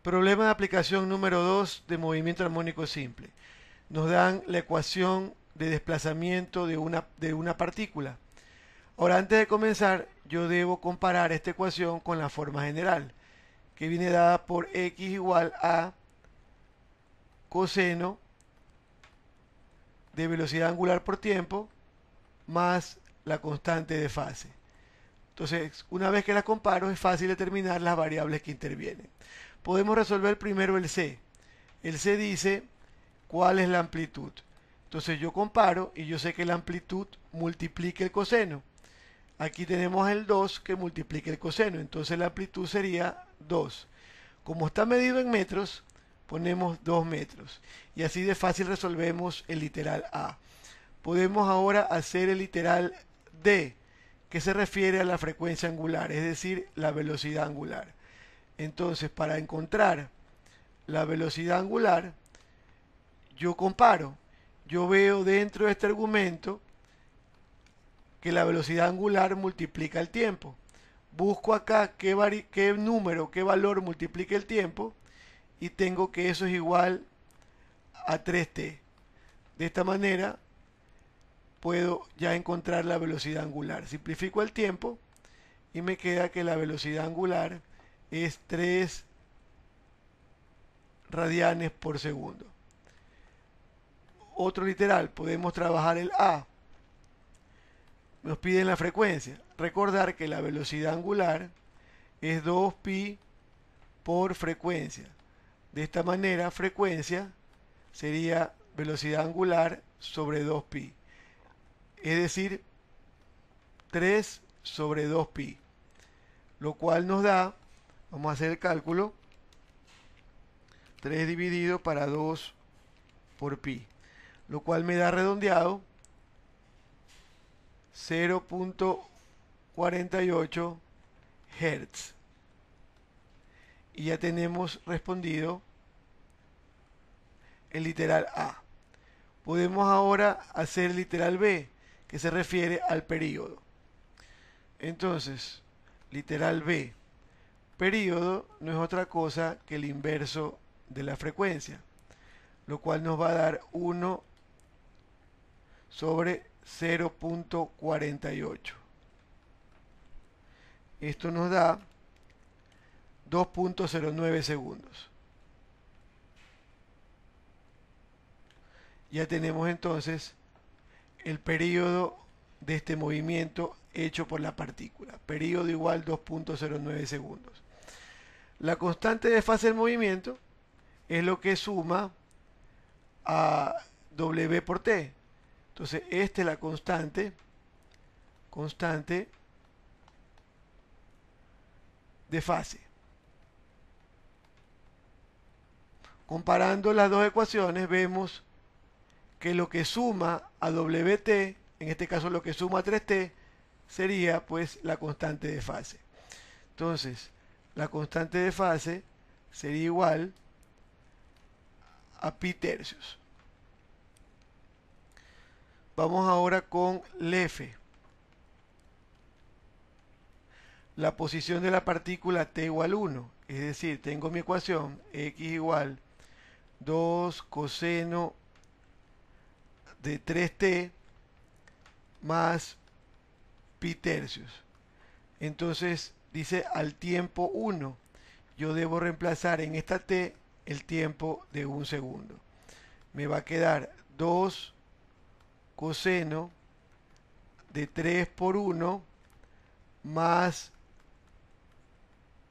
Problema de aplicación número 2 de movimiento armónico simple. Nos dan la ecuación de desplazamiento de una partícula. Ahora, antes de comenzar, yo debo comparar esta ecuación con la forma general, que viene dada por x igual a coseno de velocidad angular por tiempo más la constante de fase. Entonces, una vez que las comparo, es fácil determinar las variables que intervienen. Podemos resolver primero el C. El C dice cuál es la amplitud. Entonces yo comparo y yo sé que la amplitud multiplica el coseno. Aquí tenemos el 2 que multiplica el coseno. Entonces la amplitud sería 2. Como está medido en metros, ponemos 2 metros. Y así de fácil resolvemos el literal A. Podemos ahora hacer el literal D, que se refiere a la frecuencia angular, es decir, la velocidad angular. Entonces, para encontrar la velocidad angular, yo comparo. Yo veo dentro de este argumento que la velocidad angular multiplica el tiempo. Busco acá qué número, qué valor multiplica el tiempo y tengo que eso es igual a 3t. De esta manera puedo ya encontrar la velocidad angular. Simplifico el tiempo y me queda que la velocidad angular es 3 radianes por segundo. Otro literal, podemos trabajar el A. Nos piden la frecuencia. Recordar que la velocidad angular es 2pi por frecuencia. De esta manera, frecuencia sería velocidad angular sobre 2pi. Es decir, 3 sobre 2pi. Lo cual nos da, vamos a hacer el cálculo, 3 dividido para 2 por pi. Lo cual me da redondeado 0.48 Hz. Y ya tenemos respondido el literal A. Podemos ahora hacer el literal B, que se refiere al período. Entonces, literal B, período no es otra cosa que el inverso de la frecuencia, lo cual nos va a dar 1 sobre 0.48. Esto nos da 2.09 segundos. Ya tenemos entonces el período de este movimiento hecho por la partícula. Período igual 2.09 segundos. La constante de fase del movimiento es lo que suma a W por T. Entonces, esta es la constante de fase. Comparando las dos ecuaciones, vemos que lo que suma a Wt, en este caso lo que suma a 3t, sería pues la constante de fase. Entonces, la constante de fase sería igual a pi tercios. Vamos ahora con el F. La posición de la partícula t igual 1. Es decir, tengo mi ecuación x igual 2 coseno de 3t más pi tercios. Entonces dice al tiempo 1. Yo debo reemplazar en esta t el tiempo de un segundo. Me va a quedar 2 coseno de 3 por 1 más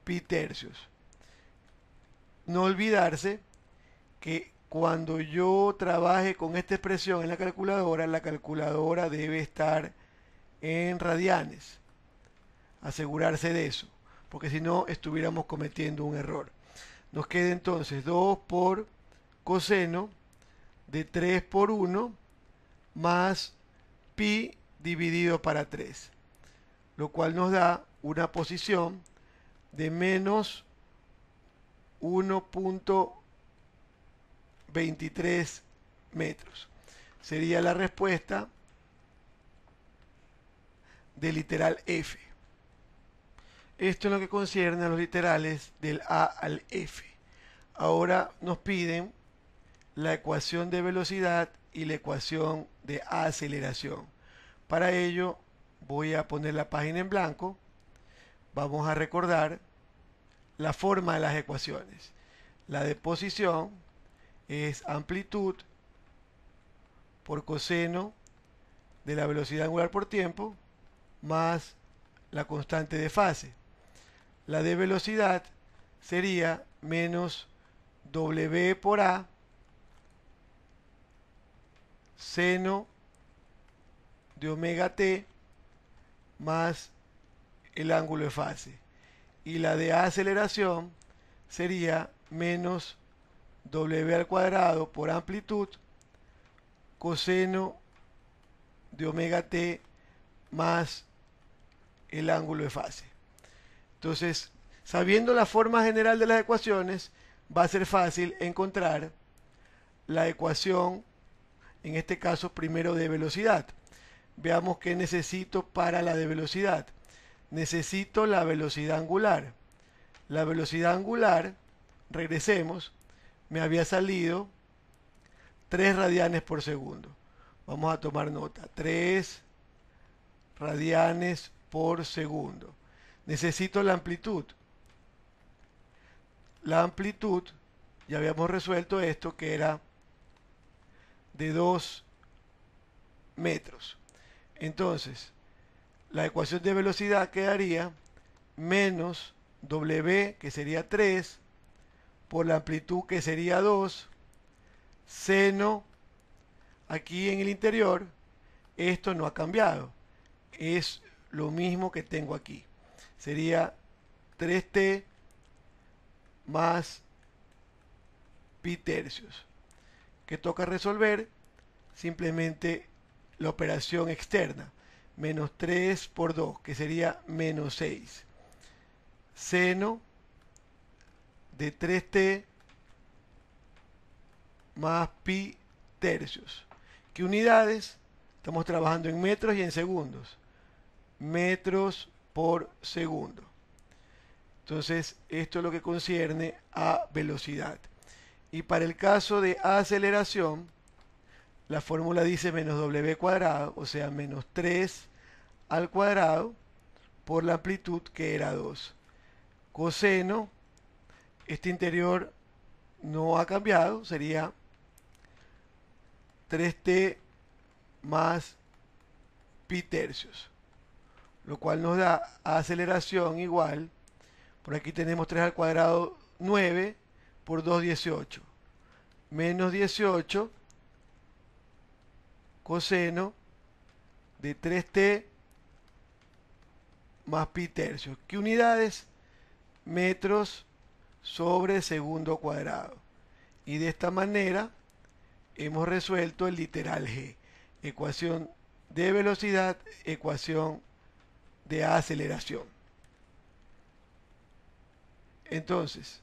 pi tercios. No olvidarse que cuando yo trabaje con esta expresión en la calculadora debe estar en radianes. Asegurarse de eso, porque si no estuviéramos cometiendo un error. Nos queda entonces 2 por coseno de 3 por 1 más pi dividido para 3, lo cual nos da una posición de menos 1.23 metros. Sería la respuesta del literal F. Esto es lo que concierne a los literales del A al F. Ahora nos piden la ecuación de velocidad y la ecuación de aceleración. Para ello voy a poner la página en blanco. Vamos a recordar la forma de las ecuaciones. La de posición es amplitud por coseno de la velocidad angular por tiempo más la constante de fase. La de velocidad sería menos W por A seno de omega t más el ángulo de fase. Y la de aceleración sería menos W al cuadrado por amplitud coseno de omega t más el ángulo de fase. Entonces, sabiendo la forma general de las ecuaciones, va a ser fácil encontrar la ecuación, en este caso primero de velocidad. Veamos qué necesito para la de velocidad. Necesito la velocidad angular. La velocidad angular, regresemos, me había salido 3 radianes por segundo. Vamos a tomar nota. 3 radianes por segundo. Necesito la amplitud. La amplitud, ya habíamos resuelto esto, que era de 2 metros. Entonces, la ecuación de velocidad quedaría menos W, que sería 3, por la amplitud, que sería 2, seno, aquí en el interior, esto no ha cambiado. Es lo mismo que tengo aquí. Sería 3t más pi tercios. ¿Qué toca resolver? Simplemente la operación externa. Menos 3 por 2, que sería menos 6. Seno de 3t más pi tercios. ¿Qué unidades? Estamos trabajando en metros y en segundos. Metros por segundo. Entonces, esto es lo que concierne a velocidad. Y para el caso de aceleración, la fórmula dice menos w cuadrado, o sea, menos 3 al cuadrado por la amplitud, que era 2. Coseno, este interior no ha cambiado, sería 3t más pi tercios, lo cual nos da aceleración igual, por aquí tenemos 3 al cuadrado, 9 por 2, 18, menos 18 coseno de 3t más pi tercios. ¿Qué unidades? Metros sobre segundo cuadrado. Y de esta manera hemos resuelto el literal G. Ecuación de velocidad, ecuación de aceleración. Entonces,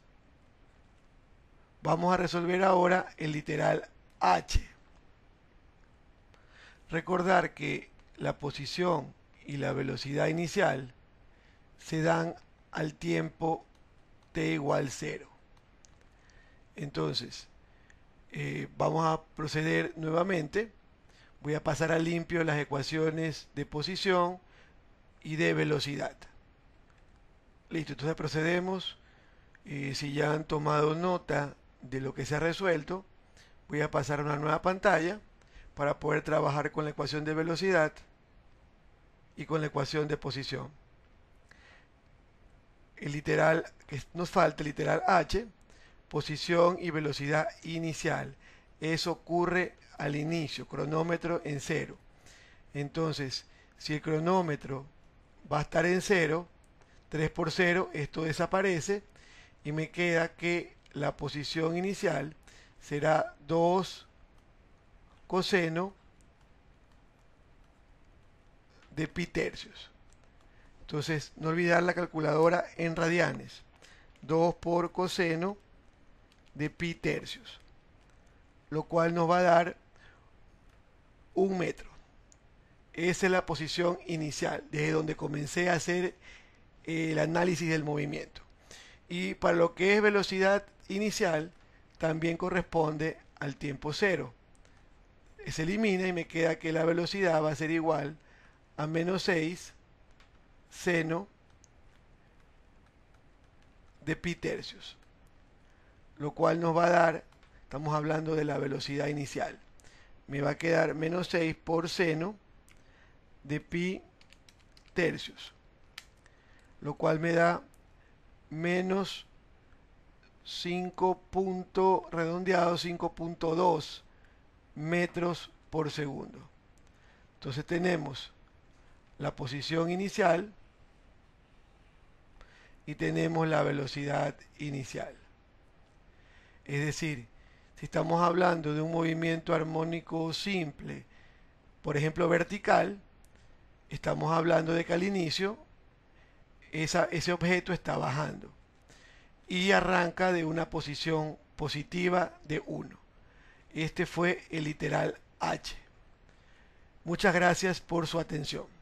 vamos a resolver ahora el literal H. Recordar que la posición y la velocidad inicial se dan al tiempo t igual 0. Entonces, vamos a proceder nuevamente. Voy a pasar a limpio las ecuaciones de posición y de velocidad. Listo, entonces procedemos. Si ya han tomado nota de lo que se ha resuelto, voy a pasar a una nueva pantalla para poder trabajar con la ecuación de velocidad y con la ecuación de posición. El literal que nos falta, el literal H, posición y velocidad inicial. Eso ocurre al inicio, cronómetro en 0. Entonces, si el cronómetro va a estar en 0, 3 por 0, esto desaparece y me queda que la posición inicial será 2 coseno de pi tercios. Entonces, no olvidar la calculadora en radianes. 2 por coseno de pi tercios, lo cual nos va a dar 1 metro. Esa es la posición inicial, desde donde comencé a hacer el análisis del movimiento. Y para lo que es velocidad inicial también corresponde al tiempo cero. Se elimina y me queda que la velocidad va a ser igual a menos 6 seno de pi tercios, lo cual nos va a dar, estamos hablando de la velocidad inicial, me va a quedar menos 6 por seno de pi tercios, lo cual me da menos 5 redondeado 5.2 metros por segundo. Entonces tenemos la posición inicial y tenemos la velocidad inicial. Es decir, si estamos hablando de un movimiento armónico simple, por ejemplo vertical, estamos hablando de que al inicio ese objeto está bajando y arranca de una posición positiva de 1. Este fue el literal h. Muchas gracias por su atención.